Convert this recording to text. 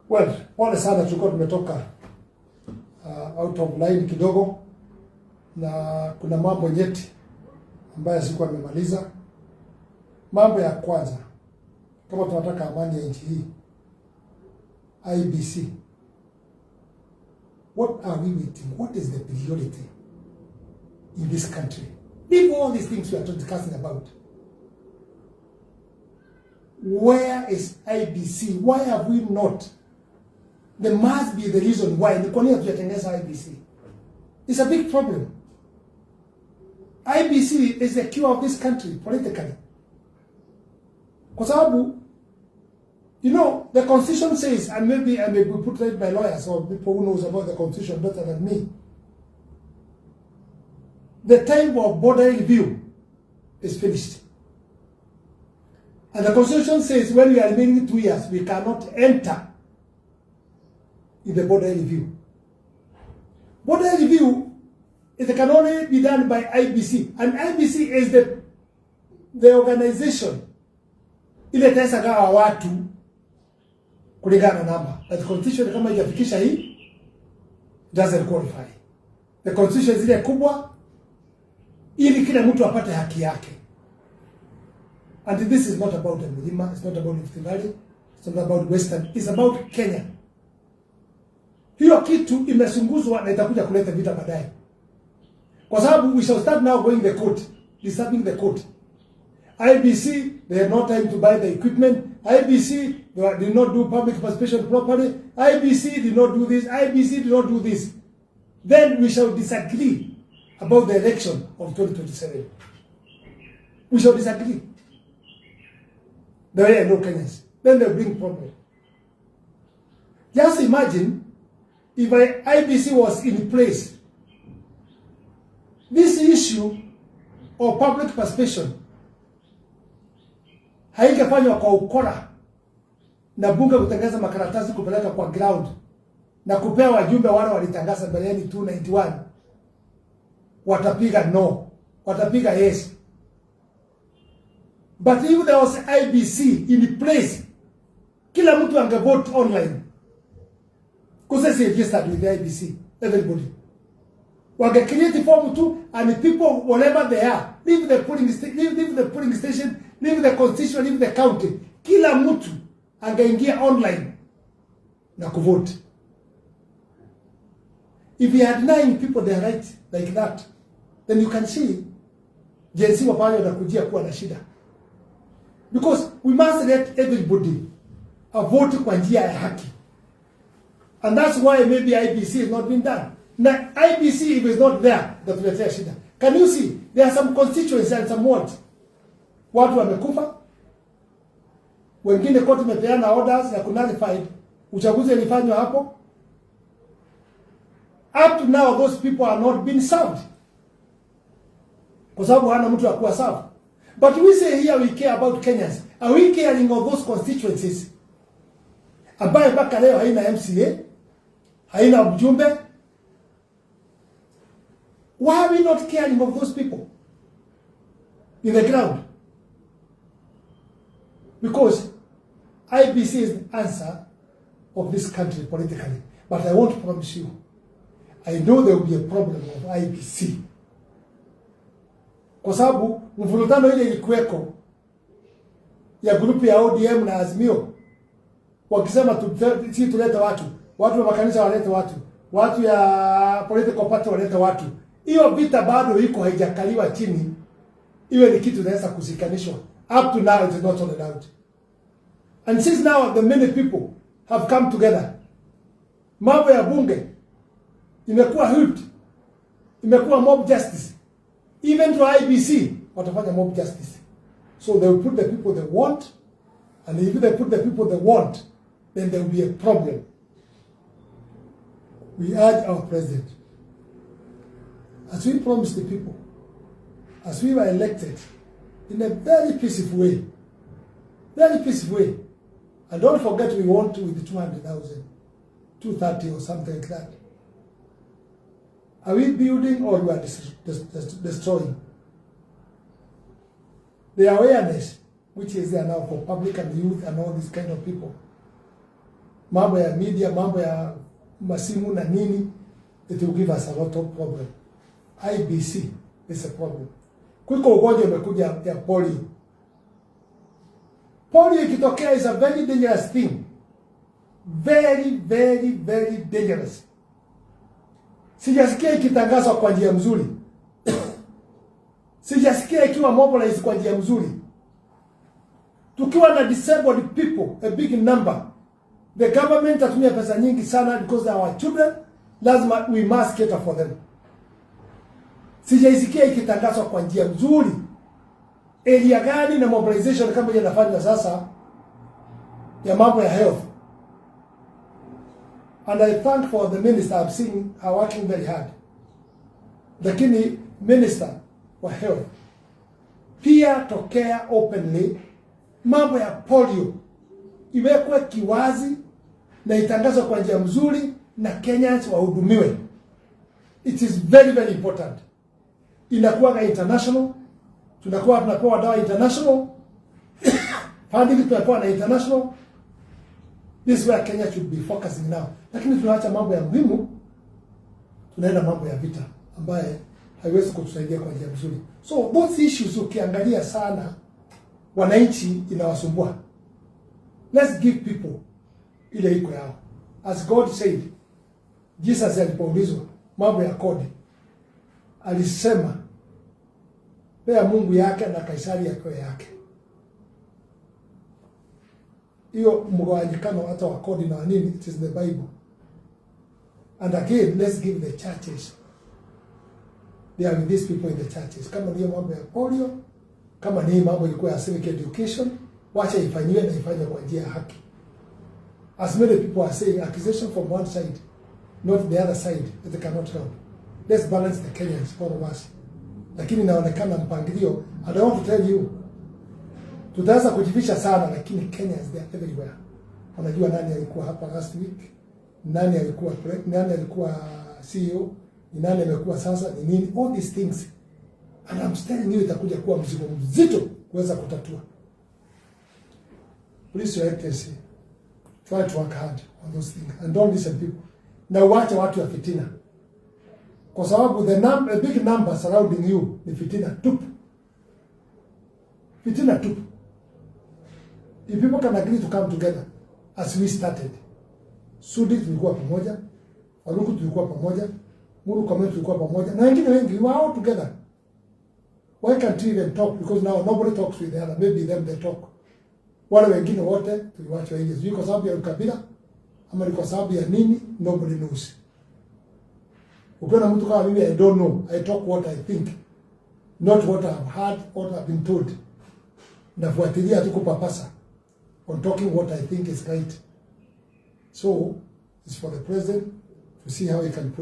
Well, pole sana tulikuwa tumetoka out of line kidogo, na kuna mambo nyeti ambayo sikuwa nimemaliza. Mambo ya kwanza, kama tunataka amani ya nchi hii, IEBC, what are we waiting? What is the priority in this country? Leave all these things we are discussing about. Where is IEBC? Why have we not? There must be the reason why. Ni kwa nini hatujatengeneza IEBC? It's a big problem. IEBC is the cure of this country politically. Kwa sababu, you know, the constitution says, and maybe I may be put right by lawyers or people who knows about the constitution better than me, the time of border review is finished. And the constitution says when we are remaining 2 years, we cannot enter in the border review. Border review, it can only be done by IEBC. And IEBC is the organization ile tesa gawa watu kulingana namba. But the constitution kama haijafikisha hii doesn't qualify. The constitution zile kubwa ili kila mtu apate haki yake. And this is not about the Milima, it's not about Rift Valley, it's not about Western, it's about Kenya. Hiyo kitu imesunguzwa na itakuja kuleta vita baadaye. Kwa sababu we shall start now going the court, disturbing the court. IEBC, they had no time to buy the equipment. IEBC, they did not do public participation properly. IEBC did not do this. IEBC did not do this. Then we shall disagree about the election of 2027. We shall disagree. The way I know Kenyans. Then they'll bring problem. Just imagine if IEBC was in place. This issue of public participation haingefanywa kwa ukora na bunge kutangaza makaratasi kupeleka kwa ground na kupewa wajumbe wale walitangaza mbeleni 291 watapiga no, watapiga yes. But if there was IEBC in place, kila mtu angevote online. Because they registered with the IEBC, everybody. Wage create form too, and the people, whatever they are, leave the polling station, leave the constitution, leave the county. Kila mtu angeingia online na kuvote. If you are denying people their right like that, then you can see jinsi wapale wanakujia kuwa na shida. Because we must let everybody vote kwa njia ya haki. And that's why maybe IEBC has not been done. Now, IEBC, if it's not there, that's shida. Can you see? There are some constituencies and some wards. Watu wamekufa. Wengine court imepeana orders ya kunullified. Uchaguzi ulifanywa hapo. Up to now, those people are not being served. Kwa sababu hana mtu akuwa served. But we say here we care about Kenyans. Are we caring of those constituencies? Ambaye mpaka leo haina MCA, haina mjumbe. Why are we not caring of those people in the ground? Because IEBC is the answer of this country politically. But I won't promise you, I know there will be a problem of IEBC. Kwa sababu mvurutano ile ilikuweko ya grupu ya ODM na Azimio, wakisema tulete watu wa makanisa walete watu ya political party walete watu. Hiyo vita bado iko haijakaliwa chini. Iwe ni kitu inaweza kusikanishwa. Up to now it is not allowed. And since now the many people have come together, mambo ya bunge imekuwa whipped, imekuwa mob justice. Even to IEBC watafanya mob justice. So they will put the people they want, and if they put the people they want, then there will be a problem. We urge our president, as we promised the people, as we were elected, in a very peaceful way, and don't forget we want to with the 200,000, 230 or something like that. Are we building or we are destroying? The awareness which is there now for public and youth and all these kind of people mambo ya media, mambo ya masimu na nini, it will give us a lot of problem. IEBC is a problem. Kuko ugonjwa umekuja ya polio. Polio ikitokea is a very dangerous thing. Very, very, very dangerous. Sijasikia ikitangazwa kwa njia mzuri. Sijasikia ikiwa mobilized kwa njia mzuri. Tukiwa na disabled people, a big number, the government atumia pesa nyingi sana because they are our children. Lazima we must cater for them. Sijaisikia ikitangazwa kwa njia mzuri. Area gani na mobilization kama inafanywa sasa ya mambo ya health. And I thank for the minister. I've seen her working very hard. Lakini minister wa health pia tokea openly mambo ya polio iwekwe kiwazi na itangazwe kwa njia mzuri na Kenyans wahudumiwe. It is very, very important. Inakuwa international. Tunapewa dawa international. Funding tunapewa na international. This is where Kenya should be focusing now. Lakini tunaacha mambo ya muhimu, tunaenda mambo ya vita ambaye haiwezi kutusaidia kwa njia nzuri. So both issues ukiangalia sana wananchi inawasumbua. Let's give people ile iko yao. As God said, Jesus alipoulizwa mambo ya kodi, alisema pea Mungu yake na Kaisari yake. Hiyo mgawanyikano hata wa kodi na nini, it is the Bible. And again, let's give the churches. They are with these people in the churches. Kama ni mambo ya polio, kama ni mambo ilikuwa ya civic education, wacha ifanywe na ifanywe kwa njia ya haki. As many people are saying, accusation from one side, not the other side, that they cannot help. Let's balance the Kenyans, all of us. Lakini inaonekana mpangilio, I don't want to tell you, tutaanza kujificha sana, lakini Kenyans, they are everywhere. Wanajua nani alikuwa hapa last week, nani alikuwa CEO, ni nani amekuwa sasa, ni nini, all these things. And I'm telling you, itakuja kuwa mzigo mzito kuweza kutatua. Please, Your Excellency, try to work hard on those things and don't listen people. Na uache watu ya fitina. Kwa sababu the big number surrounding you ni fitina tupu. Fitina tupu. If people can agree to come together as we started. Sudi tulikuwa pamoja, Waluku tulikuwa pamoja, Muru Kometi tulikuwa pamoja, na wengine wengi, we were all together. Why can't we even talk? Because now nobody talks with the other. Maybe them they talk. Wale wengine wote tuliwachwa nje. Sio kwa sababu ya ukabila ama ni kwa sababu ya nini? Nobody knows. Ukiona mtu kama mimi, I don't know. I talk what I think, not what I've heard, what I've been told. Nafuatilia tu kupapasa on talking what I think is right. So it's for the president to see how he can put